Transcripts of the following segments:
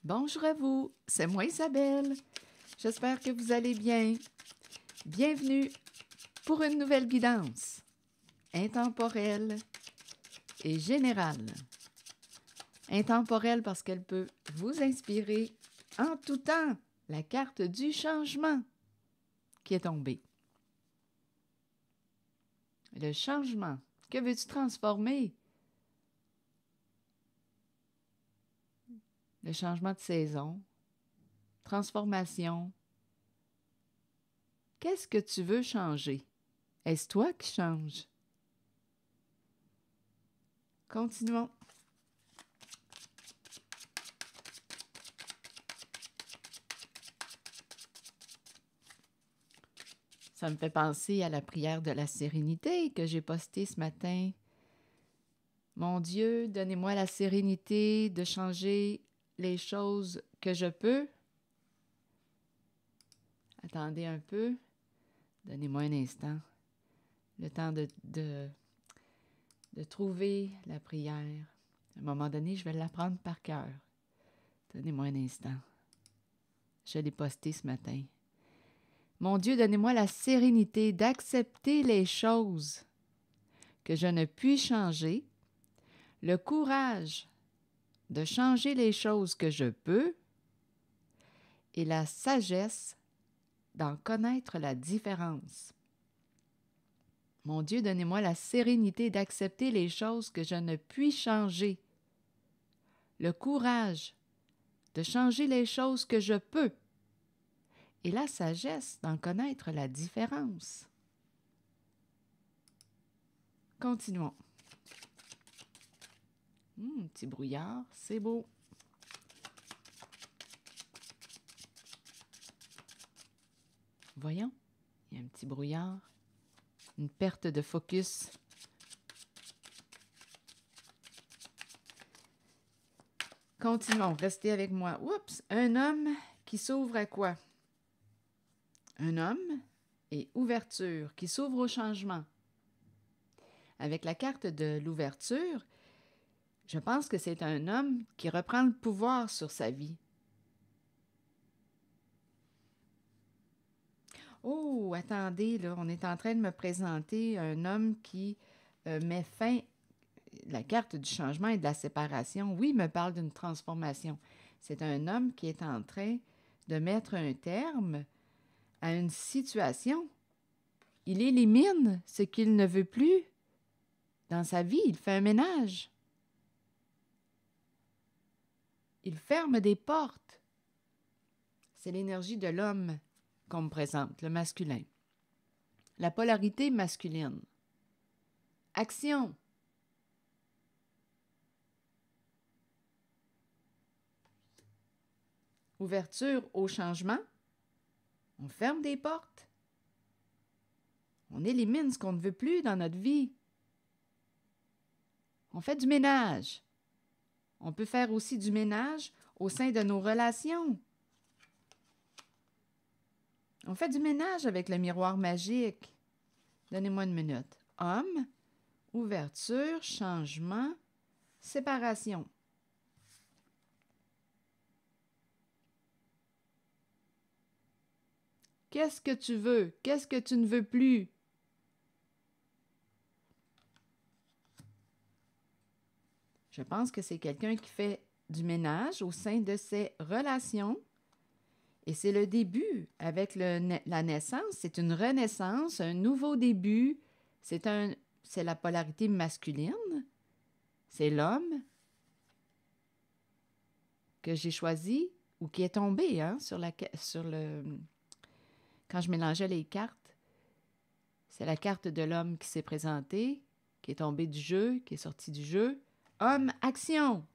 Bonjour à vous, c'est moi Isabelle. J'espère que vous allez bien. Bienvenue pour une nouvelle guidance intemporelle et générale. Intemporelle parce qu'elle peut vous inspirer en tout temps. La carte du changement qui est tombée. Le changement. Que veux-tu transformer? Le changement de saison. Transformation. Qu'est-ce que tu veux changer? Est-ce toi qui changes? Continuons. Ça me fait penser à la prière de la sérénité que j'ai postée ce matin. Mon Dieu, donnez-moi la sérénité de changer les choses que je peux. Attendez un peu. Donnez-moi un instant. Le temps de trouver la prière. À un moment donné, je vais l'apprendre par cœur. Donnez-moi un instant. Je l'ai postée ce matin. Mon Dieu, donnez-moi la sérénité d'accepter les choses que je ne puis changer, le courage de changer les choses que je peux et la sagesse d'en connaître la différence. Mon Dieu, donnez-moi la sérénité d'accepter les choses que je ne puis changer, le courage de changer les choses que je peux et la sagesse d'en connaître la différence. Continuons. Petit brouillard, c'est beau. Voyons, il y a un petit brouillard, une perte de focus. Continuons, restez avec moi. Oups, un homme qui s'ouvre à quoi? Un homme et ouverture, qui s'ouvre au changement. Avec la carte de l'ouverture, je pense que c'est un homme qui reprend le pouvoir sur sa vie. Oh, attendez, là, on est en train de me présenter un homme qui met fin, la carte du changement et de la séparation. Oui, il me parle d'une transformation. C'est un homme qui est en train de mettre un terme à une situation. Il élimine ce qu'il ne veut plus dans sa vie. Il fait un ménage. Il ferme des portes. C'est l'énergie de l'homme qu'on me présente, le masculin. La polarité masculine. Action. Ouverture au changement. On ferme des portes. On élimine ce qu'on ne veut plus dans notre vie. On fait du ménage. On peut faire aussi du ménage au sein de nos relations. On fait du ménage avec le miroir magique. Donnez-moi une minute. Homme, ouverture, changement, séparation. Qu'est-ce que tu veux? Qu'est-ce que tu ne veux plus? Je pense que c'est quelqu'un qui fait du ménage au sein de ses relations. Et c'est le début avec la naissance. C'est une renaissance, un nouveau début. C'est la polarité masculine. C'est l'homme que j'ai choisi ou qui est tombé quand je mélangeais les cartes. C'est la carte de l'homme qui s'est présentée, qui est tombé du jeu, qui est sorti du jeu. Homme, action!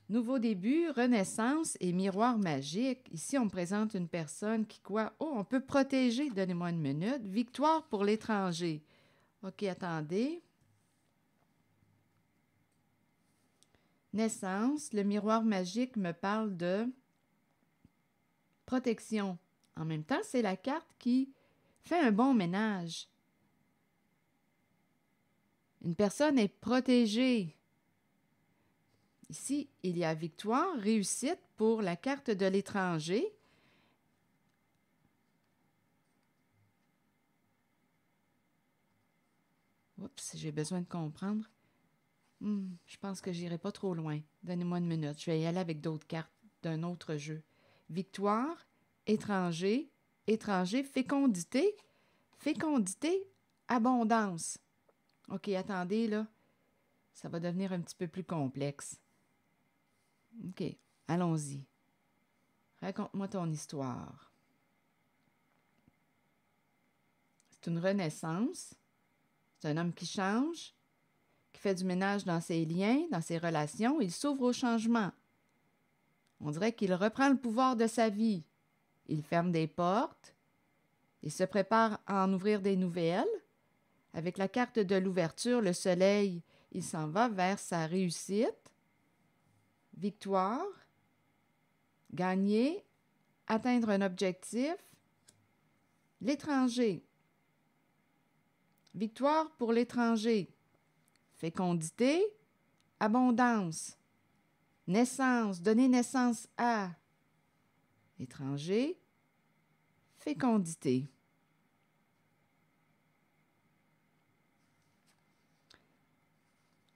Nouveau début, renaissance et miroir magique. Ici, on me présente une personne qui quoi? Oh, on peut protéger. Donnez-moi une minute. Victoire pour l'étranger. OK, attendez. Naissance. Le miroir magique me parle de protection. En même temps, c'est la carte qui fait un bon ménage. Une personne est protégée. Ici, il y a victoire, réussite pour la carte de l'étranger. Oups, j'ai besoin de comprendre. Je pense que j'irai pas trop loin. Donnez-moi une minute. Je vais y aller avec d'autres cartes d'un autre jeu. Victoire, étranger, étranger, fécondité, fécondité, abondance. OK, attendez, là. Ça va devenir un petit peu plus complexe. OK, allons-y. Raconte-moi ton histoire. C'est une renaissance. C'est un homme qui change, qui fait du ménage dans ses liens, dans ses relations. Il s'ouvre au changement. On dirait qu'il reprend le pouvoir de sa vie. Il ferme des portes. Il se prépare à en ouvrir des nouvelles. Avec la carte de l'ouverture, le soleil, il s'en va vers sa réussite. Victoire. Gagner. Atteindre un objectif. L'étranger. Victoire pour l'étranger. Fécondité. Abondance. Naissance. Donner naissance à. Étranger. Fécondité.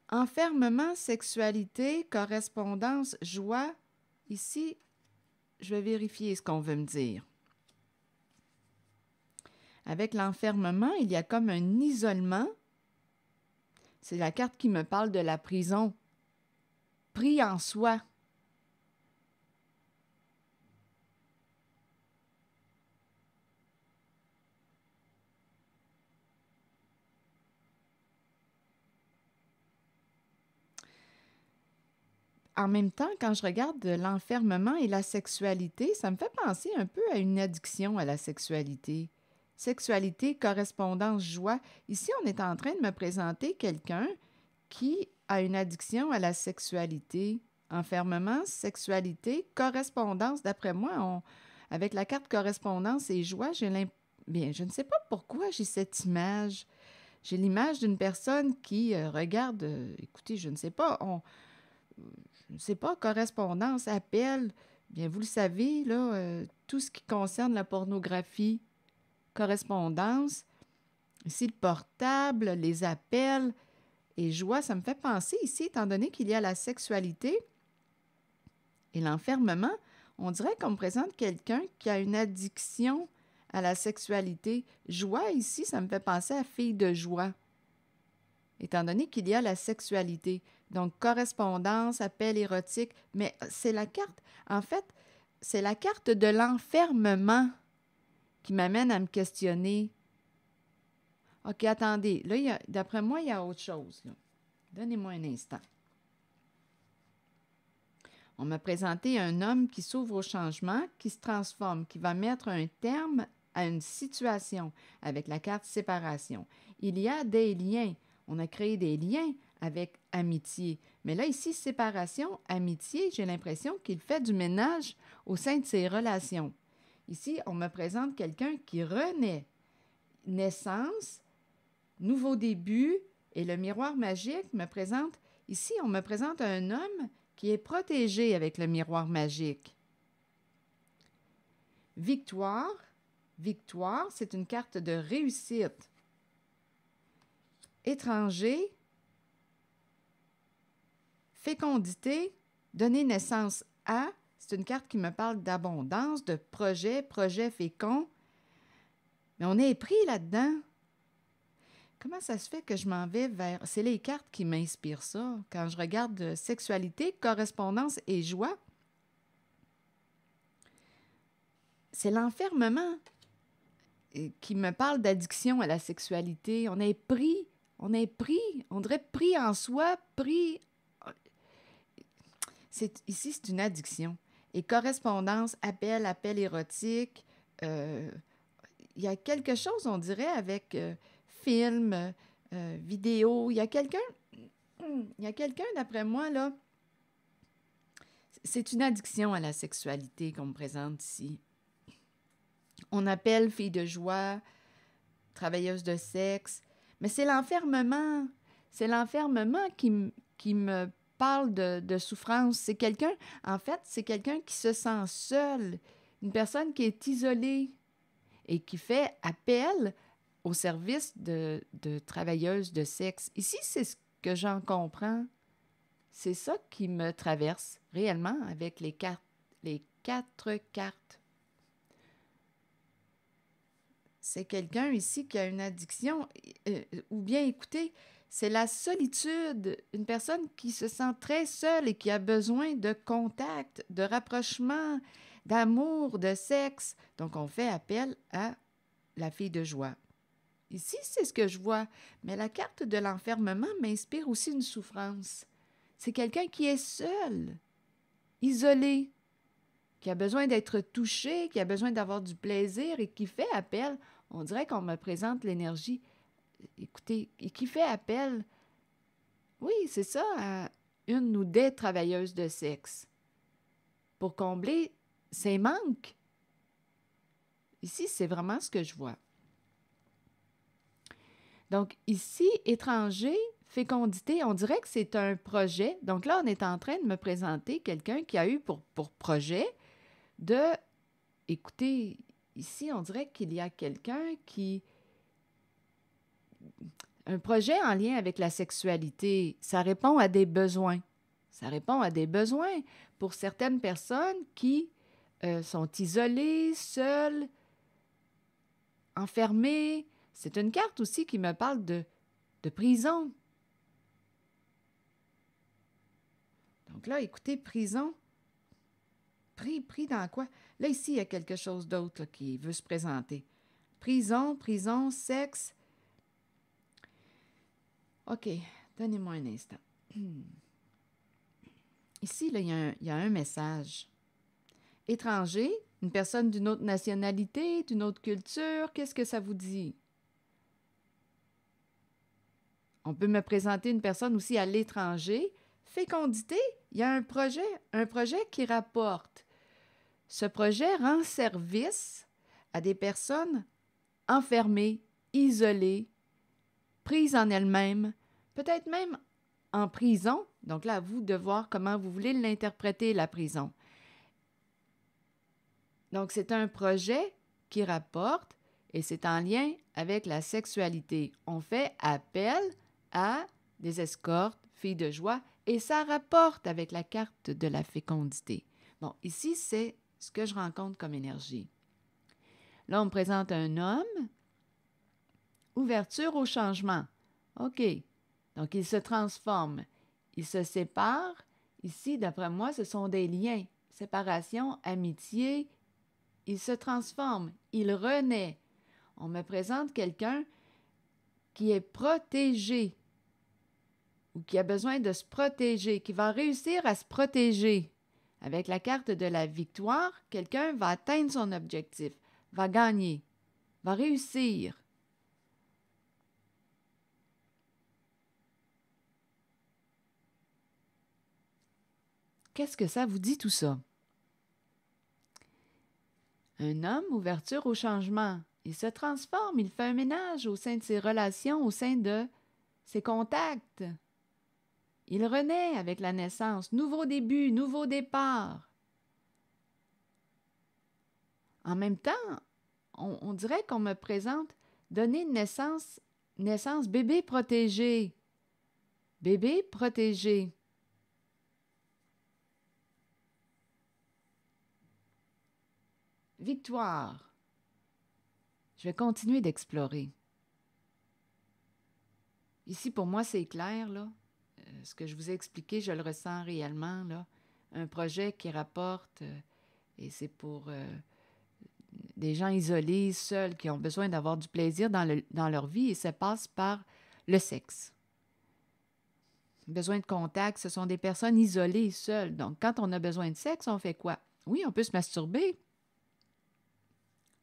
Enfermement, sexualité, correspondance, joie. Ici, je vais vérifier ce qu'on veut me dire. Avec l'enfermement, il y a comme un isolement. C'est la carte qui me parle de la prison. Pris en soi. En même temps, quand je regarde l'enfermement et la sexualité, ça me fait penser un peu à une addiction à la sexualité. Sexualité, correspondance, joie. Ici, on est en train de me présenter quelqu'un qui a une addiction à la sexualité. Enfermement, sexualité, correspondance. D'après moi, avec la carte correspondance et joie, bien, je ne sais pas pourquoi j'ai cette image. J'ai l'image d'une personne qui regarde, écoutez, je ne sais pas, je ne sais pas, correspondance, appel. Bien, vous le savez, là, tout ce qui concerne la pornographie, correspondance, ici le portable, les appels et joie, ça me fait penser ici, étant donné qu'il y a la sexualité et l'enfermement, on dirait qu'on me présente quelqu'un qui a une addiction à la sexualité. Joie, ici, ça me fait penser à fille de joie, étant donné qu'il y a la sexualité. Donc, correspondance, appel érotique, mais c'est la carte, en fait, c'est la carte de l'enfermement qui m'amène à me questionner. OK, attendez, là, d'après moi, il y a autre chose, là. Donnez-moi un instant. On m'a présenté un homme qui s'ouvre au changement, qui se transforme, qui va mettre un terme à une situation avec la carte séparation. Il y a des liens. On a créé des liens avec amitié. Mais là, ici, séparation, amitié, j'ai l'impression qu'il fait du ménage au sein de ses relations. Ici, on me présente quelqu'un qui renaît. Naissance, nouveau début, et le miroir magique me présente, ici, on me présente un homme qui est protégé avec le miroir magique. Victoire, victoire, c'est une carte de réussite. Étranger, fécondité, donner naissance à, c'est une carte qui me parle d'abondance, de projet, projet fécond. Mais on est pris là-dedans. Comment ça se fait que je m'en vais vers... C'est les cartes qui m'inspirent ça. Quand je regarde sexualité, correspondance et joie, c'est l'enfermement qui me parle d'addiction à la sexualité. On est pris, on dirait pris en soi, pris... Ici, c'est une addiction. Et correspondance, appel érotique, il y a quelque chose, on dirait, avec film, vidéo. Il y a quelqu'un, d'après moi, là, c'est une addiction à la sexualité qu'on me présente ici. On appelle fille de joie, travailleuse de sexe, mais c'est l'enfermement. C'est l'enfermement qui me parle de souffrance. C'est quelqu'un, en fait, c'est quelqu'un qui se sent seul, une personne qui est isolée et qui fait appel au service de travailleuses de sexe. Ici, c'est ce que j'en comprends. C'est ça qui me traverse réellement avec les quatre cartes. C'est quelqu'un ici qui a une addiction, ou bien écoutez, c'est la solitude, une personne qui se sent très seule et qui a besoin de contact, de rapprochement, d'amour, de sexe. Donc, on fait appel à la fille de joie. Ici, c'est ce que je vois, mais la carte de l'enfermement m'inspire aussi une souffrance. C'est quelqu'un qui est seul, isolé, qui a besoin d'être touché, qui a besoin d'avoir du plaisir et qui fait appel. On dirait qu'on me présente l'énergie, écoutez, et qui fait appel, oui, c'est ça, à une ou des travailleuses de sexe pour combler ses manques. Ici, c'est vraiment ce que je vois. Donc, ici, étranger, fécondité, on dirait que c'est un projet. Donc là, on est en train de me présenter quelqu'un qui a eu pour projet de, écoutez, ici, on dirait qu'il y a quelqu'un qui... Un projet en lien avec la sexualité, ça répond à des besoins. Ça répond à des besoins pour certaines personnes qui sont isolées, seules, enfermées. C'est une carte aussi qui me parle de prison. Donc là, écoutez, prison, pris dans quoi? Là, ici, il y a quelque chose d'autre qui veut se présenter. Prison, sexe. OK, donnez-moi un instant. Ici, là, il y a un message. Étranger, une personne d'une autre nationalité, d'une autre culture, qu'est-ce que ça vous dit? On peut me présenter une personne aussi à l'étranger. Fécondité, il y a un projet qui rapporte. Ce projet rend service à des personnes enfermées, isolées, prises en elles-mêmes, peut-être même en prison. Donc là, à vous de voir comment vous voulez l'interpréter, la prison. Donc, c'est un projet qui rapporte et c'est en lien avec la sexualité. On fait appel à des escortes, filles de joie, et ça rapporte avec la carte de la fécondité. Bon, ici, c'est ce que je rencontre comme énergie. Là, on me présente un homme. Ouverture au changement. OK. Donc, il se transforme. Il se sépare. Ici, d'après moi, ce sont des liens. Séparation, amitié. Il se transforme. Il renaît. On me présente quelqu'un qui est protégé ou qui a besoin de se protéger, qui va réussir à se protéger. Avec la carte de la victoire, quelqu'un va atteindre son objectif, va gagner, va réussir. Qu'est-ce que ça vous dit tout ça? Un homme, ouverture au changement. Il se transforme, il fait un ménage au sein de ses relations, au sein de ses contacts. Il renaît avec la naissance. Nouveau début, nouveau départ. En même temps, on dirait qu'on me présente donner naissance bébé protégé. Bébé protégé. Victoire. Je vais continuer d'explorer. Ici, pour moi, c'est clair, là. Ce que je vous ai expliqué, je le ressens réellement, là. Un projet qui rapporte, et c'est pour des gens isolés, seuls, qui ont besoin d'avoir du plaisir dans leur vie, et ça passe par le sexe. Besoin de contact, ce sont des personnes isolées, seules. Donc, quand on a besoin de sexe, on fait quoi? Oui, on peut se masturber,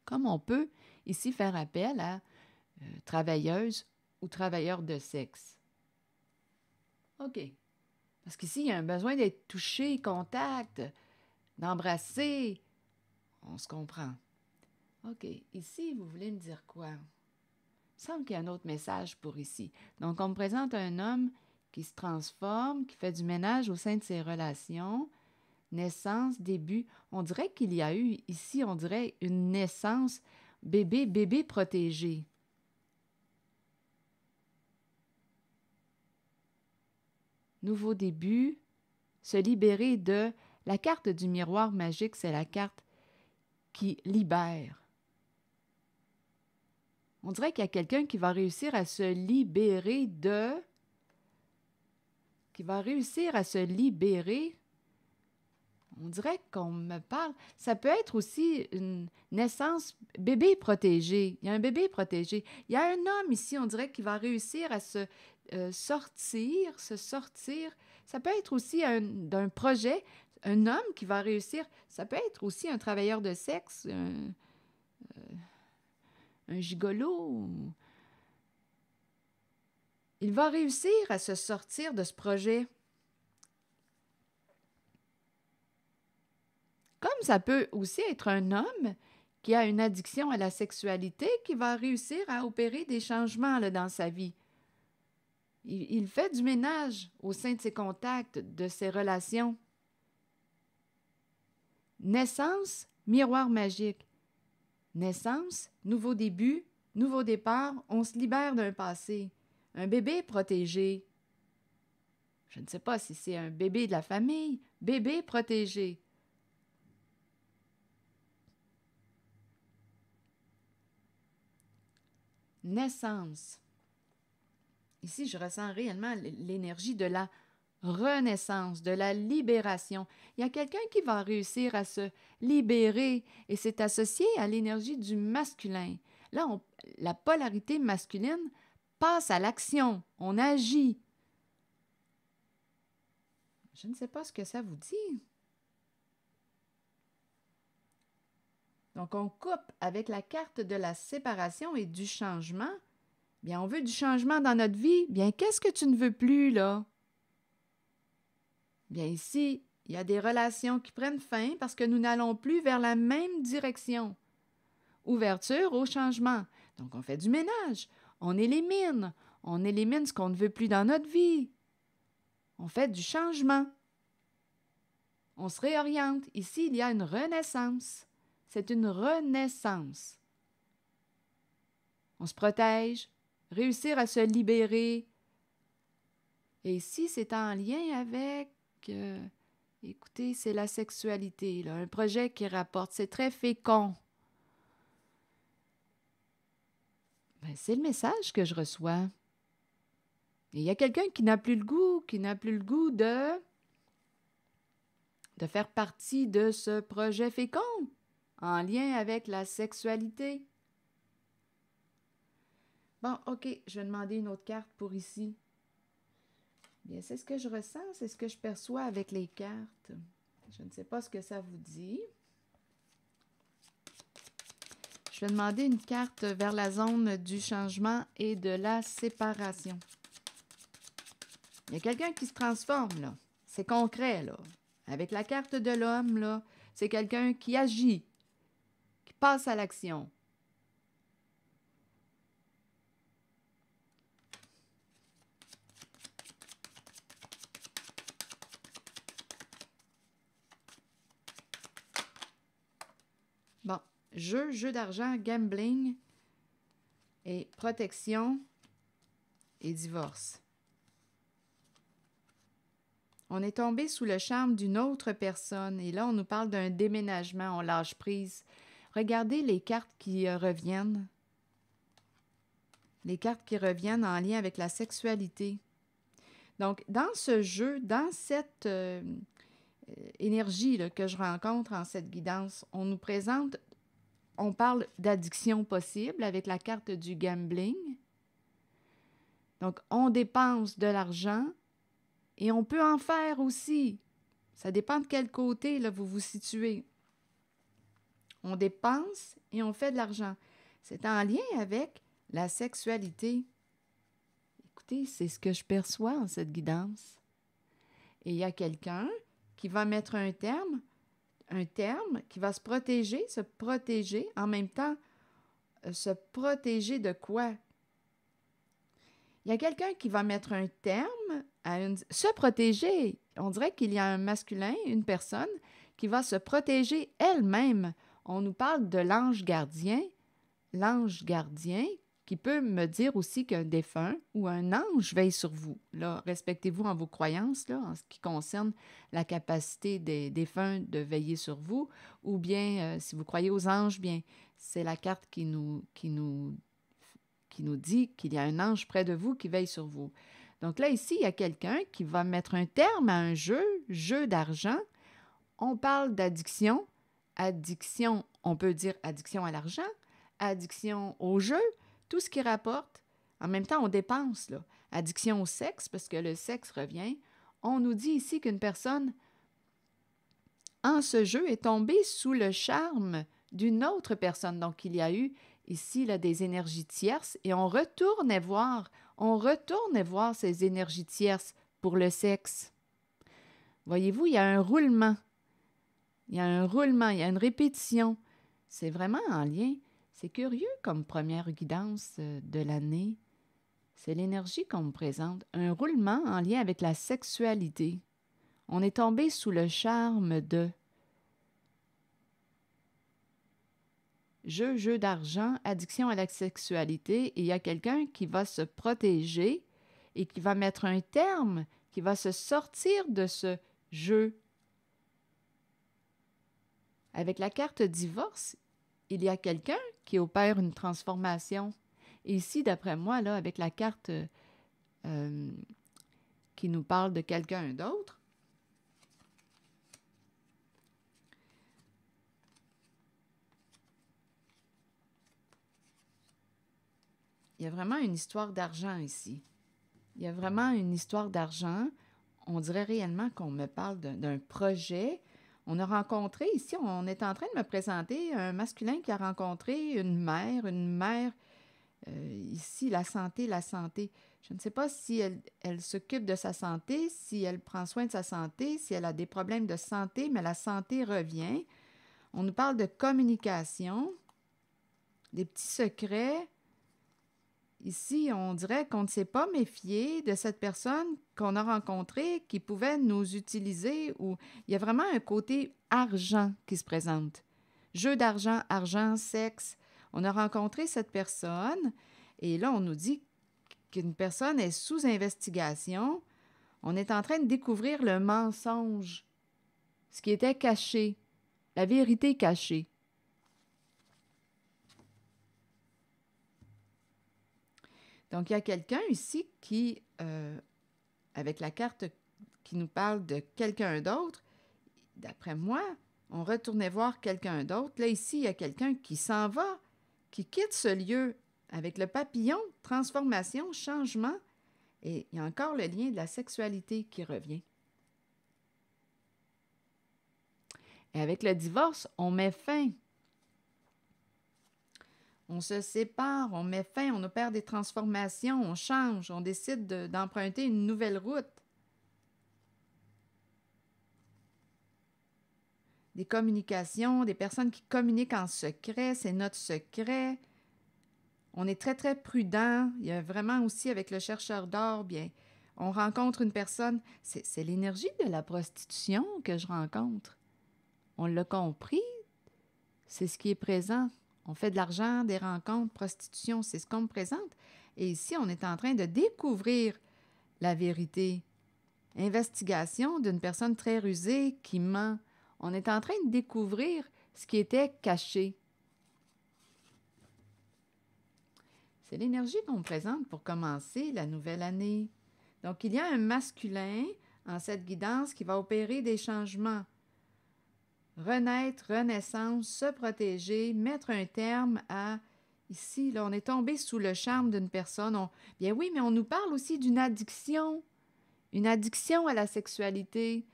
comme on peut ici faire appel à travailleuses ou travailleurs de sexe. OK. Parce qu'ici, il y a un besoin d'être touché, contact, d'embrasser. On se comprend. OK. Ici, vous voulez me dire quoi? Il semble qu'il y a un autre message pour ici. Donc, on me présente un homme qui se transforme, qui fait du ménage au sein de ses relations. Naissance, début. On dirait qu'il y a eu ici, on dirait une naissance, bébé protégé. Nouveau début, se libérer de... La carte du miroir magique, c'est la carte qui libère. On dirait qu'il y a quelqu'un qui va réussir à se libérer de... Qui va réussir à se libérer. On dirait qu'on me parle. Ça peut être aussi une naissance bébé protégé. Il y a un bébé protégé. Il y a un homme ici, on dirait qu'il va réussir à se sortir. Ça peut être aussi d'un projet, un homme qui va réussir. Ça peut être aussi un travailleur de sexe, un gigolo. Il va réussir à se sortir de ce projet. Comme ça peut aussi être un homme qui a une addiction à la sexualité qui va réussir à opérer des changements là, dans sa vie. Il fait du ménage au sein de ses contacts, de ses relations. Naissance, miroir magique. Naissance, nouveau début, nouveau départ, on se libère d'un passé. Un bébé protégé. Je ne sais pas si c'est un bébé de la famille. Bébé protégé. Naissance. Ici, je ressens réellement l'énergie de la renaissance, de la libération. Il y a quelqu'un qui va réussir à se libérer et c'est associé à l'énergie du masculin. Là, la polarité masculine passe à l'action. On agit. Je ne sais pas ce que ça vous dit. Donc, on coupe avec la carte de la séparation et du changement. Bien, on veut du changement dans notre vie. Bien, qu'est-ce que tu ne veux plus, là? Bien, ici, il y a des relations qui prennent fin parce que nous n'allons plus vers la même direction. Ouverture au changement. Donc, on fait du ménage. On élimine. On élimine ce qu'on ne veut plus dans notre vie. On fait du changement. On se réoriente. Ici, il y a une renaissance. C'est une renaissance. On se protège. Réussir à se libérer. Et ici, c'est en lien avec... écoutez, c'est la sexualité, là, un projet qui rapporte. C'est très fécond. Ben, c'est le message que je reçois. Et il y a quelqu'un qui n'a plus le goût de faire partie de ce projet fécond en lien avec la sexualité. Bon, OK, je vais demander une autre carte pour ici. Bien, c'est ce que je ressens, c'est ce que je perçois avec les cartes. Je ne sais pas ce que ça vous dit. Je vais demander une carte vers la zone du changement et de la séparation. Il y a quelqu'un qui se transforme, là. C'est concret, là. Avec la carte de l'homme, là, c'est quelqu'un qui agit, qui passe à l'action. Bon, jeu d'argent, gambling et protection et divorce. On est tombé sous le charme d'une autre personne et là, on nous parle d'un déménagement, on lâche prise. Regardez les cartes qui reviennent. Les cartes qui reviennent en lien avec la sexualité. Donc, dans ce jeu, dans cette énergie là, que je rencontre en cette guidance, on nous présente, on parle d'addiction possible avec la carte du gambling. Donc, on dépense de l'argent et on peut en faire aussi. Ça dépend de quel côté là, vous vous situez. On dépense et on fait de l'argent. C'est en lien avec la sexualité. Écoutez, c'est ce que je perçois en cette guidance. Et il y a quelqu'un qui va mettre un terme qui va se protéger, en même temps, se protéger de quoi? Il y a quelqu'un qui va mettre un terme à se protéger. On dirait qu'il y a un masculin, une personne, qui va se protéger elle-même. On nous parle de l'ange gardien. L'ange gardien qui peut me dire aussi qu'un défunt ou un ange veille sur vous. Là, respectez-vous en vos croyances, là, en ce qui concerne la capacité des défunts de veiller sur vous, ou bien, si vous croyez aux anges, bien, c'est la carte qui nous dit qu'il y a un ange près de vous qui veille sur vous. Donc là, ici, il y a quelqu'un qui va mettre un terme à un jeu d'argent. On parle d'addiction. Addiction, on peut dire addiction à l'argent, addiction au jeu, tout ce qui rapporte. En même temps, on dépense, là. Addiction au sexe, parce que le sexe revient. On nous dit ici qu'une personne, en ce jeu, est tombée sous le charme d'une autre personne. Donc, il y a eu ici là, des énergies tierces et on retournait voir ces énergies tierces pour le sexe. Voyez-vous, il y a un roulement. Il y a un roulement, il y a une répétition. C'est vraiment en lien. C'est curieux comme première guidance de l'année. C'est l'énergie qu'on me présente. Un roulement en lien avec la sexualité. On est tombé sous le charme de jeu d'argent, addiction à la sexualité. Et il y a quelqu'un qui va se protéger et qui va mettre un terme, qui va se sortir de ce jeu. Avec la carte divorce, il y a quelqu'un qui opère une transformation. Et ici, d'après moi, là, avec la carte qui nous parle de quelqu'un d'autre, il y a vraiment une histoire d'argent ici. Il y a vraiment une histoire d'argent. On dirait réellement qu'on me parle d'un projet. On a rencontré, ici, on est en train de me présenter un masculin qui a rencontré une mère, ici, la santé. Je ne sais pas si elle s'occupe de sa santé, si elle prend soin de sa santé, si elle a des problèmes de santé, mais la santé revient. On nous parle de communication, des petits secrets. Ici, on dirait qu'on ne s'est pas méfié de cette personne qu'on a rencontrée qui pouvait nous utiliser. Ou il y a vraiment un côté argent qui se présente. Jeu d'argent, argent, sexe. On a rencontré cette personne et là, on nous dit qu'une personne est sous investigation. On est en train de découvrir le mensonge, ce qui était caché, la vérité cachée. Donc, il y a quelqu'un ici qui, avec la carte qui nous parle de quelqu'un d'autre, d'après moi, on retournait voir quelqu'un d'autre. Là, ici, il y a quelqu'un qui s'en va, qui quitte ce lieu avec le papillon, transformation, changement. Et il y a encore le lien de la sexualité qui revient. Et avec le divorce, on met fin. On se sépare, on met fin, on opère des transformations, on change, on décide d'emprunter une nouvelle route. Des communications, des personnes qui communiquent en secret, c'est notre secret. On est très, très prudent. Il y a vraiment aussi avec le chercheur d'or, bien, on rencontre une personne. C'est l'énergie de la prostitution que je rencontre. On l'a compris, c'est ce qui est présent. On fait de l'argent, des rencontres, prostitution, c'est ce qu'on me présente. Et ici, on est en train de découvrir la vérité. Investigation d'une personne très rusée qui ment. On est en train de découvrir ce qui était caché. C'est l'énergie qu'on me présente pour commencer la nouvelle année. Donc, il y a un masculin en cette guidance qui va opérer des changements. Renaître, renaissance, se protéger, mettre un terme à... Ici, là, on est tombé sous le charme d'une personne. Bien oui, mais on nous parle aussi d'une addiction à la sexualité.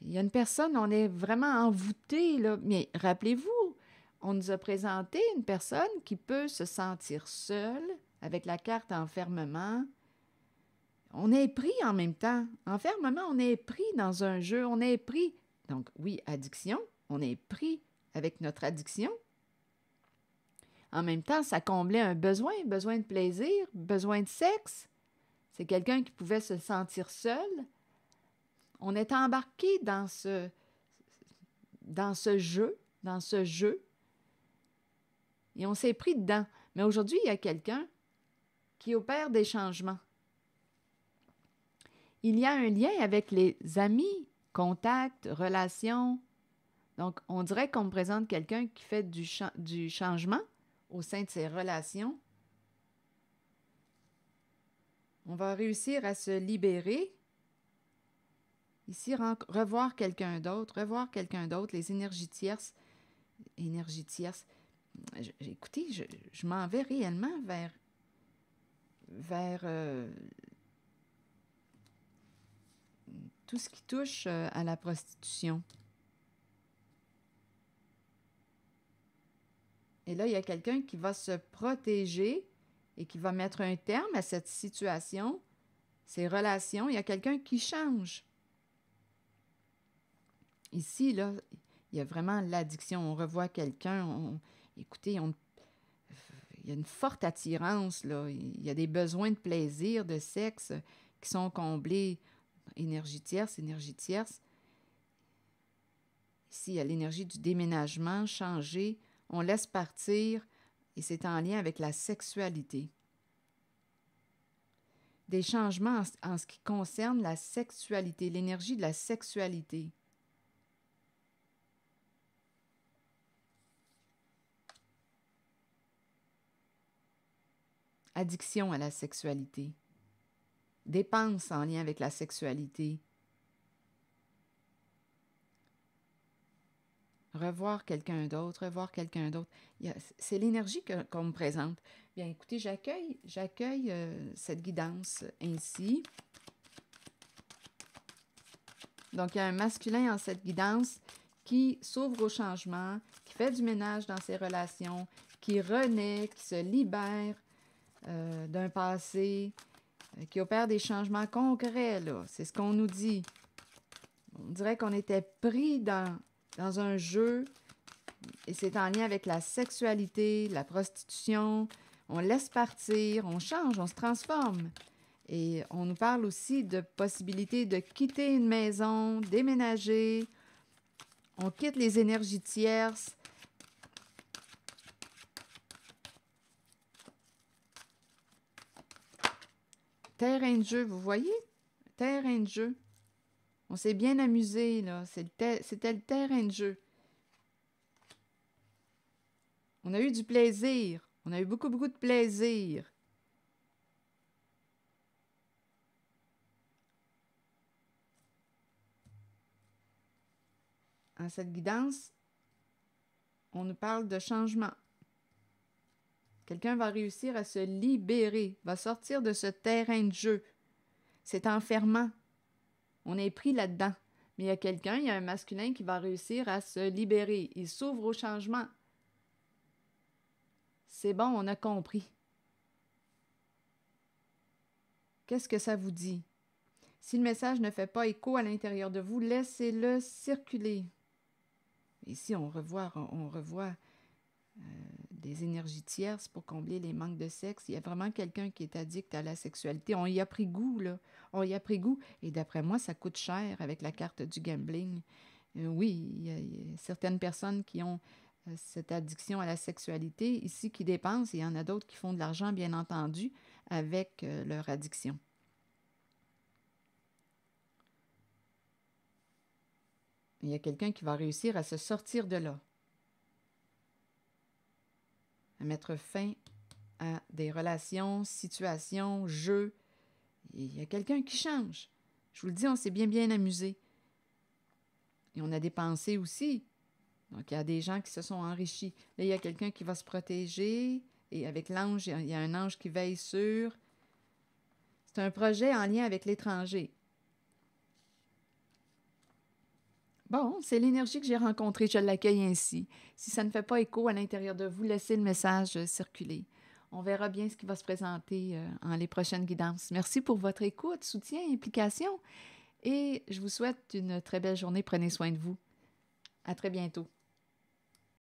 Il y a une personne, on est vraiment envoûté, là. Mais rappelez-vous, on nous a présenté une personne qui peut se sentir seule avec la carte enfermement. On est pris en même temps. Enfermement, on est pris dans un jeu, on est pris... Donc, oui, addiction, on est pris avec notre addiction. En même temps, ça comblait un besoin de plaisir, besoin de sexe. C'est quelqu'un qui pouvait se sentir seul. On est embarqué dans ce jeu, et on s'est pris dedans. Mais aujourd'hui, il y a quelqu'un qui opère des changements. Il y a un lien avec les amis, contacts, relations. Donc, on dirait qu'on me présente quelqu'un qui fait du changement au sein de ses relations. On va réussir à se libérer. Ici, revoir quelqu'un d'autre, les énergies tierces. Écoutez, je m'en vais réellement vers tout ce qui touche à la prostitution. Et là, il y a quelqu'un qui va se protéger et qui va mettre un terme à cette situation, ces relations. Il y a quelqu'un qui change. Ici, là, il y a vraiment l'addiction. On revoit quelqu'un, écoutez, il y a une forte attirance, là. Il y a des besoins de plaisir, de sexe qui sont comblés. Énergie tierce. Ici, il y a l'énergie du déménagement, changer. On laisse partir et c'est en lien avec la sexualité. Des changements en ce qui concerne la sexualité, l'énergie de la sexualité. Addiction à la sexualité. Dépenses en lien avec la sexualité. Revoir quelqu'un d'autre. C'est l'énergie qu'on me présente. Bien, écoutez, j'accueille cette guidance ainsi. Donc, il y a un masculin en cette guidance qui s'ouvre au changement, qui fait du ménage dans ses relations, qui renaît, qui se libère d'un passé, qui opère des changements concrets, là. C'est ce qu'on nous dit. On dirait qu'on était pris dans un jeu, et c'est en lien avec la sexualité, la prostitution. On laisse partir, on change, on se transforme. Et on nous parle aussi de possibilité de quitter une maison, déménager. On quitte les énergies tierces. Terrain de jeu, vous voyez? Terrain de jeu. On s'est bien amusé, là. C'était le terrain de jeu. On a eu du plaisir. On a eu beaucoup, beaucoup de plaisir. En cette guidance, on nous parle de changement. Quelqu'un va réussir à se libérer, va sortir de ce terrain de jeu. C'est enfermant. On est pris là-dedans. Mais il y a un masculin qui va réussir à se libérer. Il s'ouvre au changement. C'est bon, on a compris. Qu'est-ce que ça vous dit? Si le message ne fait pas écho à l'intérieur de vous, laissez-le circuler. Ici, on revoit des énergies tierces pour combler les manques de sexe. Il y a vraiment quelqu'un qui est addict à la sexualité. On y a pris goût, là. On y a pris goût. Et d'après moi, ça coûte cher avec la carte du gambling. Oui, il y a certaines personnes qui ont cette addiction à la sexualité ici qui dépensent. Il y en a d'autres qui font de l'argent, bien entendu, avec leur addiction. Il y a quelqu'un qui va réussir à se sortir de là, à mettre fin à des relations, situations, jeux. Il y a quelqu'un qui change. Je vous le dis, on s'est bien amusé. Et on a dépensé aussi. Donc, il y a des gens qui se sont enrichis. Là, il y a quelqu'un qui va se protéger. Et avec l'ange, il y a un ange qui veille sur. C'est un projet en lien avec l'étranger. Bon, c'est l'énergie que j'ai rencontrée, je l'accueille ainsi. Si ça ne fait pas écho à l'intérieur de vous, laissez le message circuler. On verra bien ce qui va se présenter en les prochaines guidances. Merci pour votre écoute, soutien, implication et je vous souhaite une très belle journée. Prenez soin de vous. À très bientôt.